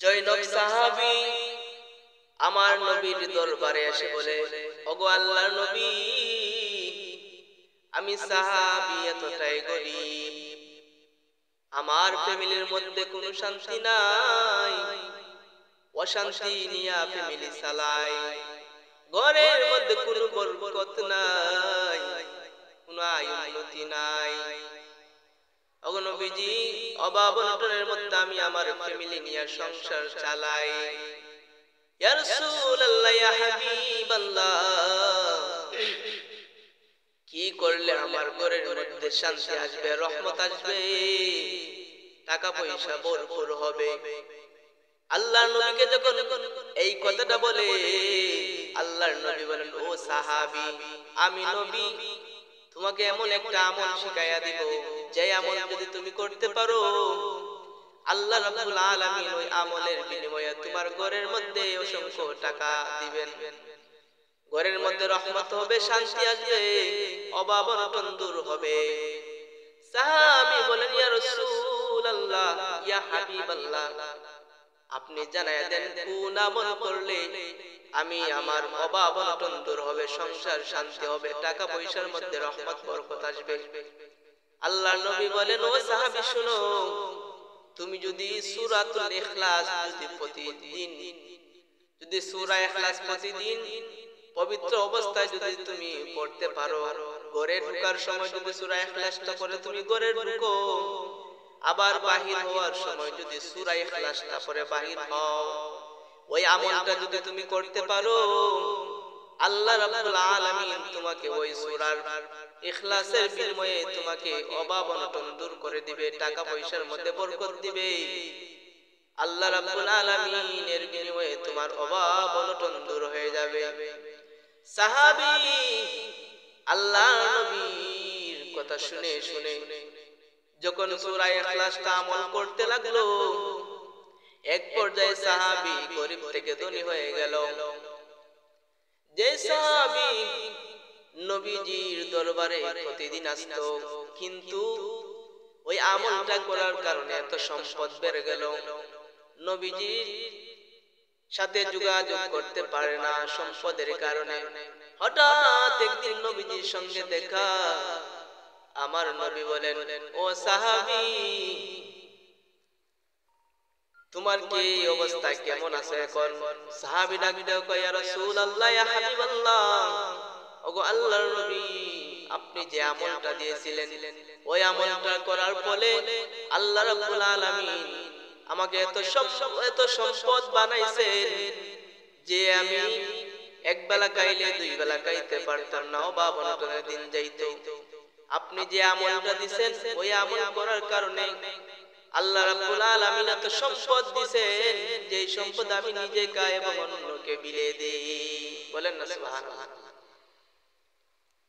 জৈনব সাহাবী আমার নবীর দরবারে এসে বলে, ওগো আল্লাহর নবী, আমি সাহাবী এতটাই গরীব, আমার ফ্যামিলির মধ্যে কোনো শান্তি নাই, অশান্তি নিয়ে ফ্যামিলি চালাই, ঘরের মধ্যে কোনো বরকত নাই, কোনো আয় উন্নতি নাই। ওগো নবীজি, অভাব অনটনের মধ্যে আমি আমার ফ্যামিলি নিয়ে সংসার চালাই। ইয়া রাসূলুল্লাহ, ইয়া হাবিবাল্লাহ, কি করলে আমার ঘরের মধ্যে শান্তি আসবে, রহমত আসবে, টাকা পয়সা ভরপুর হবে? আল্লাহর নবীকে যখন এই কথাটা বলে, আল্লাহর নবী বলেন, ও সাহাবী, আমি নবী তোমাকে এমন একটা আমল শিখাইয়া দিব, যে আমল যদি তুমি করতে পারো, আল্লাহ রাব্বুল আলামিন ওই আমলের বিনিময়ে তোমার ঘরের মধ্যে অসংখ্য টাকা দিবেন, ঘরের মধ্যে রহমত হবে, শান্তি আসবে, অভাব অনটন দূর হবে। সাহাবী বলেন, ইয়া রাসূলুল্লাহ, ইয়া হাবিবাল্লাহ, আপনি জানায়া দেন কোন আমল করলে আমি আমার অভাব অনটন দূর হবে, সংসার শান্তি হবে, টাকা পয়সার মধ্যে রহমত বরকত আসবে। আল্লাহর নবী বলেন, ও সাহাবী শুনো, তুমি যদি সূরাতুল ইখলাস যদি সূরা ইখলাস প্রতিদিন পবিত্র অবস্থায় যদি তুমি পড়তে পারো, ঘরে ঢোকার সময় যদি সূরা ইখলাসটা পড়ে তুমি ঘরে ঢুকো, আবার বাহির হওয়ার সময় যদি সূরা ইখলাসটা পড়ে বাহির হও, ওই আমলটা যদি তুমি করতে পারো, আল্লাহ রাব্বুল আলামিন তোমাকে ওই সূরার ইখলাসের বিনিময়ে তোমাকে অভাব অনটন দূর করে দিবে, টাকা পয়সার মধ্যে বরকত দিবে। আল্লাহ রাব্বুল আলামিনের বিনিময়ে তোমার অভাব অনটন দূর হয়ে যাবে। সাহাবী আল্লাহর নবীর কথা শুনে শুনে যখন সূরা ইখলাসটা আমল করতে লাগলো, এক পর্যায়ে সাহাবী গরীব থেকে ধনী হয়ে গেল। যে সাহাবী নবীজির দরবারে প্রতিদিন আসতো, কিন্তু ওই আমলটা করার কারণে এত সম্পদ বেড়ে গেল, নবীজির সাথে যোগাযোগ করতে পারে না সম্পদের কারণে। হঠাৎ একদিন নবীজির সঙ্গে দেখা, আমার নবী বলেন, ও সাহাবী, তোমার কি অবস্থা, কেমন আছে এখন? সাহাবী ডাক দিয়ে কয়, ইয়া রাসূলুল্লাহ, ইয়া হাবিবাল্লাহ, ওগো আল্লাহর নবী, আপনি যে আমলটা দিয়েছিলেন, ওই আমলটা করার ফলে আল্লাহ রাব্বুল আলামিন আমাকে এত সম্পদ বানাইছেন যে আমি এক বেলা খাইলে দুই বেলা খাইতে পারতাম না, অভাব অনটনের দিন যাইতো। আপনি যে আমলটা দিবেন, ওই আমল করার কারণে আল্লাহ রাব্বুল আলামিন এত সম্পদ দিবেন যে সম্পদ আমি নিজে খাই এবং অন্যকে বিলিয়ে দেই। বলেন না সুবহানাল্লাহ।